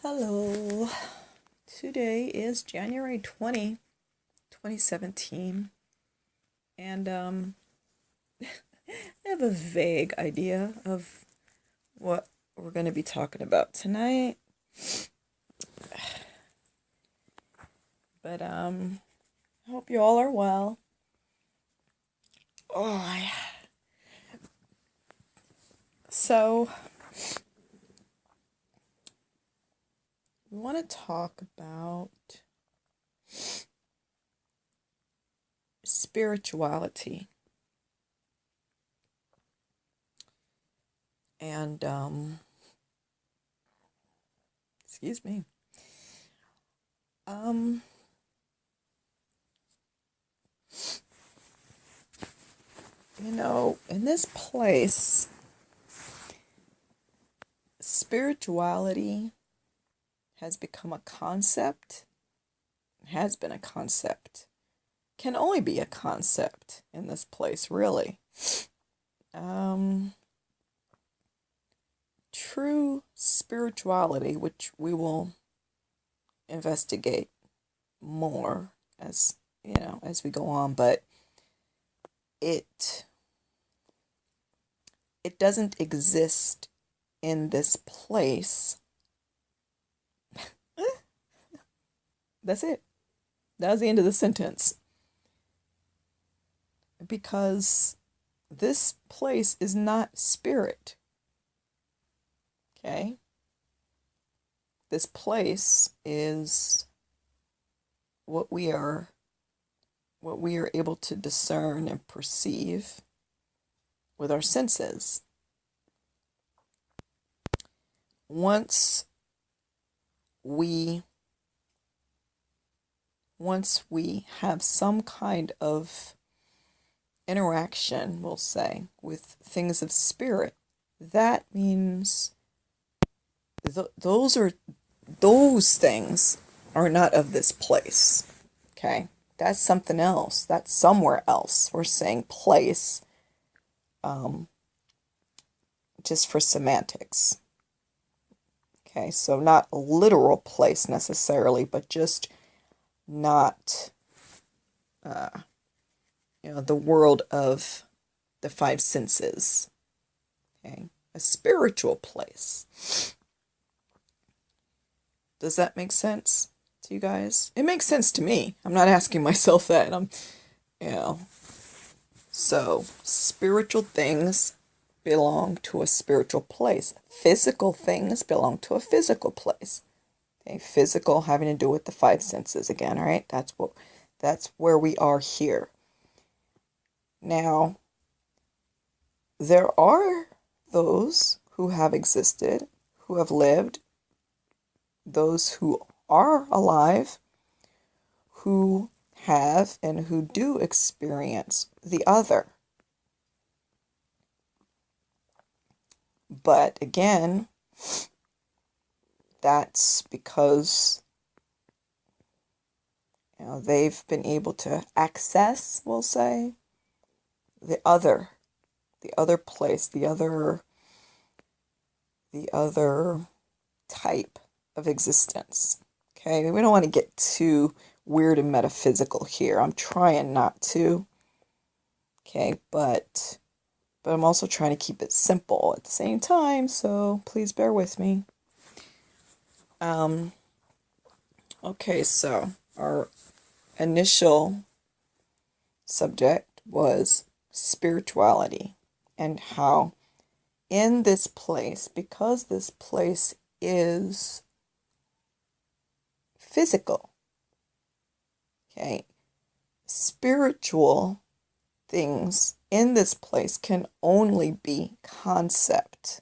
Hello. Today is January 2017, and I have a vague idea of what we're going to be talking about tonight. But I hope you all are well. So we want to talk about spirituality. And excuse me. In this place, spirituality has become a concept, has been a concept, can only be a concept in this place, really. True spirituality, which we will investigate more as we go on, but it doesn't exist in this place. That's it. That was the end of the sentence. Because this place is not spirit. Okay? This place is what we are able to discern and perceive with our senses. Once we have some kind of interaction, we'll say, with things of spirit, that means those things are not of this place. Okay? That's something else. That's somewhere else. We're saying place just for semantics. Okay, so not a literal place necessarily, but just not the world of the five senses. Okay, a spiritual place. Does that make sense to you guys? It makes sense to me. I'm not asking myself that. So spiritual things belong to a spiritual place. Physical things belong to a physical place. Okay, physical having to do with the five senses again, right? That's where we are here. Now, there are those who have existed, who have lived, those who are alive, who have and who do experience the other. But again, that's because they've been able to access, we'll say, the other place, the other type of existence. Okay, we don't want to get too weird and metaphysical here. I'm trying not to. Okay, but I'm also trying to keep it simple at the same time, so please bear with me. Okay, so our initial subject was spirituality and how in this place, because this place is physical, okay, spiritual things in this place can only be concept.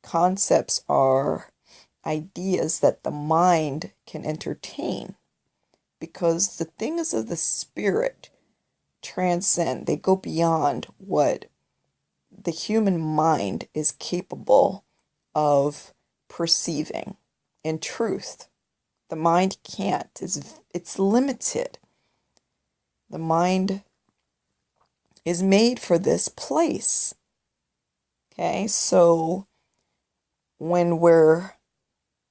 Concepts are ideas that the mind can entertain because the things of the spirit transcend. They go beyond what the human mind is capable of perceiving. In truth, the mind can't. It's limited. The mind is made for this place. Okay, so when we're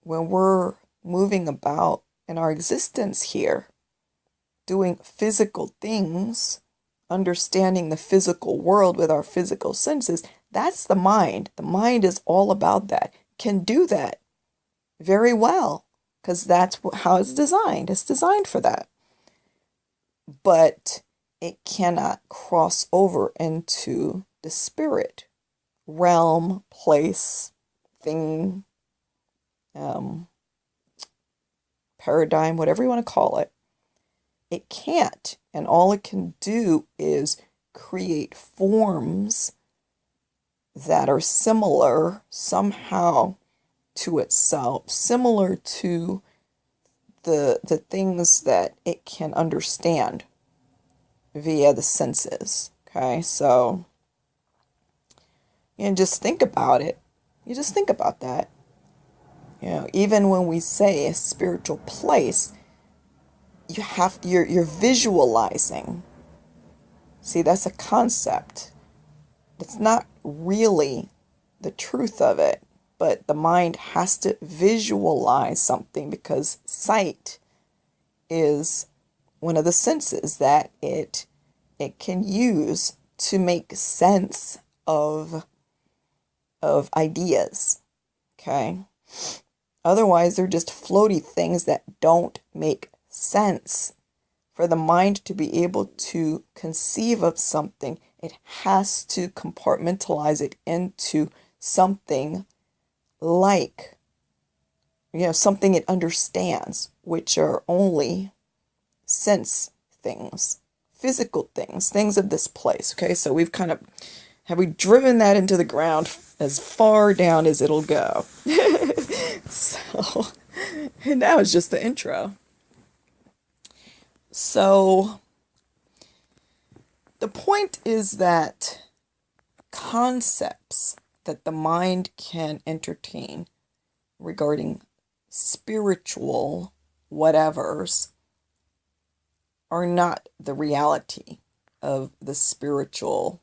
when we're moving about in our existence here, doing physical things, understanding the physical world with our physical senses, that's the mind. The mind is all about that, can do that very well, because that's how it's designed. It's designed for that. But it cannot cross over into the spirit realm, place, thing, paradigm, whatever you want to call it. It can't. And all it can do is create forms that are similar somehow to itself, similar to the things that it can understand via the senses. Okay, so just think about it. You just think about that. Even when we say a spiritual place, you're visualizing. See, that's a concept. It's not really the truth of it, but the mind has to visualize something, because sight is one of the senses that it can use to make sense of ideas. Okay? Otherwise, they're just floaty things that don't make sense. For the mind to be able to conceive of something, it has to compartmentalize it into something like, something it understands, which are only sense things, physical things, things of this place. Okay, so have we driven that into the ground as far down as it'll go? So, and that was just the intro. So, the point is that concepts that the mind can entertain regarding spiritual whatevers are not the reality of the spiritual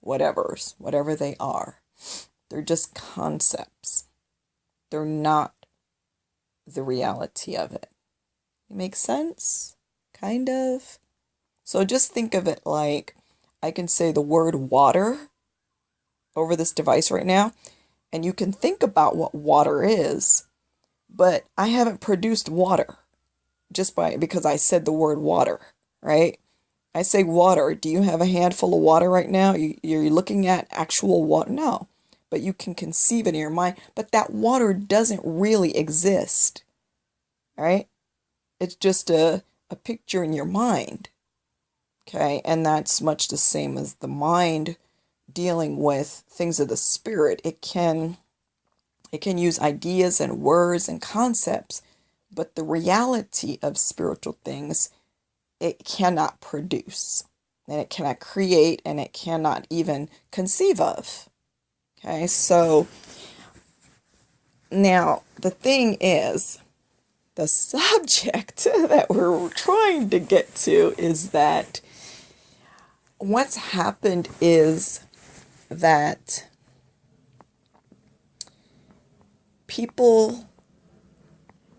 whatevers, whatever they are. They're just concepts. They're not the reality of it. It makes sense? Kind of. So just think of it like I can say the word water over this device right now, and you can think about what water is, but I haven't produced water because I said the word water, right? I say water. Do you have a handful of water right now? You're looking at actual water? No. But you can conceive it in your mind. But that water doesn't really exist, right? It's just a picture in your mind, okay? And that's much the same as the mind dealing with things of the spirit. It can use ideas and words and concepts, but the reality of spiritual things, it cannot produce, and it cannot create, and it cannot even conceive of. Okay, so now the thing is, the subject that we're trying to get to is that what's happened is that people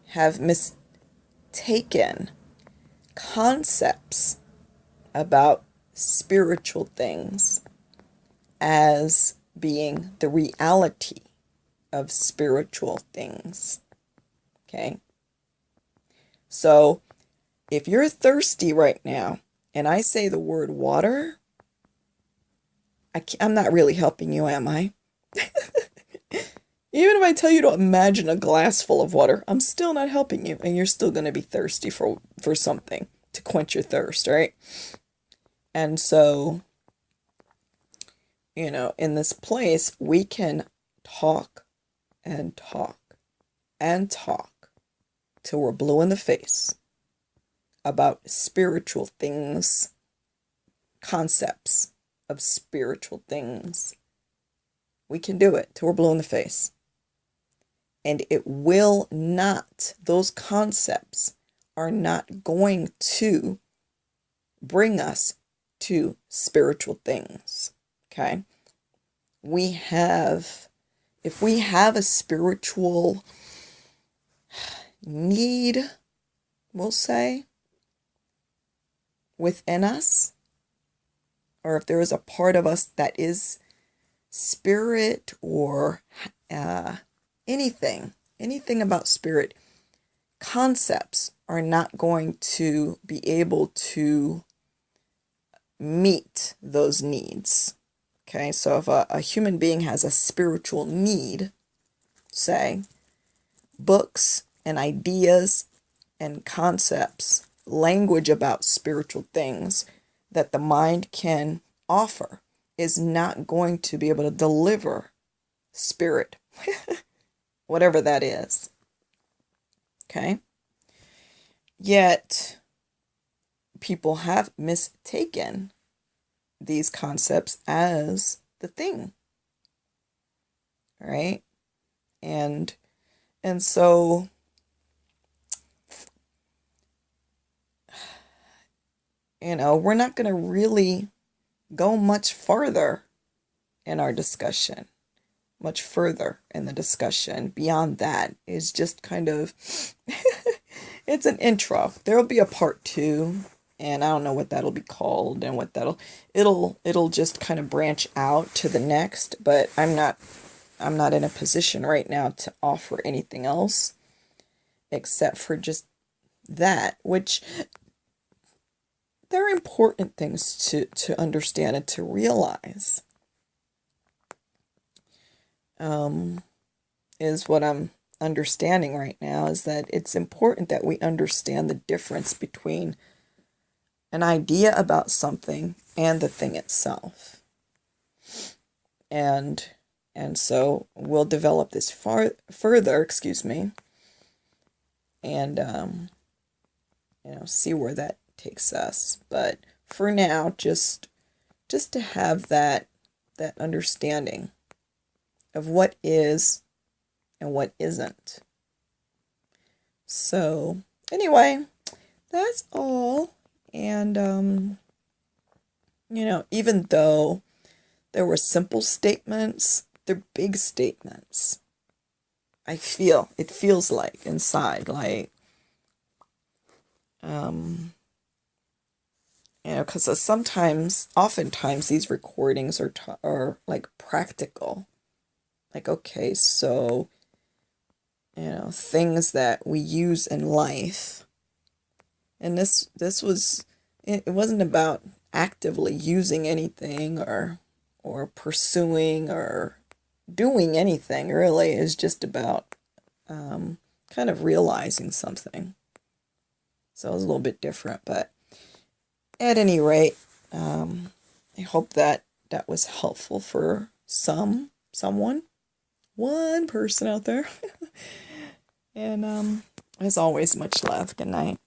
have mistaken concepts about spiritual things as being the reality of spiritual things. Okay? So, if you're thirsty right now and I say the word water, I'm not really helping you, am I? Even if I tell you to imagine a glass full of water, I'm still not helping you, and you're still going to be thirsty for something to quench your thirst, right? And so, in this place, we can talk and talk and talk till we're blue in the face about spiritual things, concepts of spiritual things. We can do it till we're blue in the face. And it will not, those concepts are not going to bring us to spiritual things. Okay? If we have a spiritual need, we'll say, within us, or if there is a part of us that is spirit or anything about spirit, concepts are not going to be able to meet those needs. Okay, so if a human being has a spiritual need, say, books and ideas and concepts, language about spiritual things that the mind can offer is not going to be able to deliver spirit, whatever that is. Okay? Yet, people have mistaken these concepts as the thing. All right? And so we're not going to really go much further in our discussion. Much further in the discussion. Beyond that is just kind of it's an intro. There'll be a part 2, and I don't know what that'll be called and what it'll just kind of branch out to the next, but I'm not in a position right now to offer anything else except for just that, which they're important things to understand and to realize. Is what I'm understanding right now, is that it's important that we understand the difference between an idea about something and the thing itself. And so we'll develop this further, and see where that takes us. But for now, just to have that understanding of what is and what isn't. So anyway, that's all. And even though there were simple statements, they're big statements. It feels like inside, like because oftentimes these recordings are like practical. Like, okay, so, things that we use in life. And this was, it wasn't about actively using anything or pursuing or doing anything, really. It's just about kind of realizing something. So it was a little bit different, but at any rate, I hope that was helpful for someone. One person out there. And as always, much love. Good night.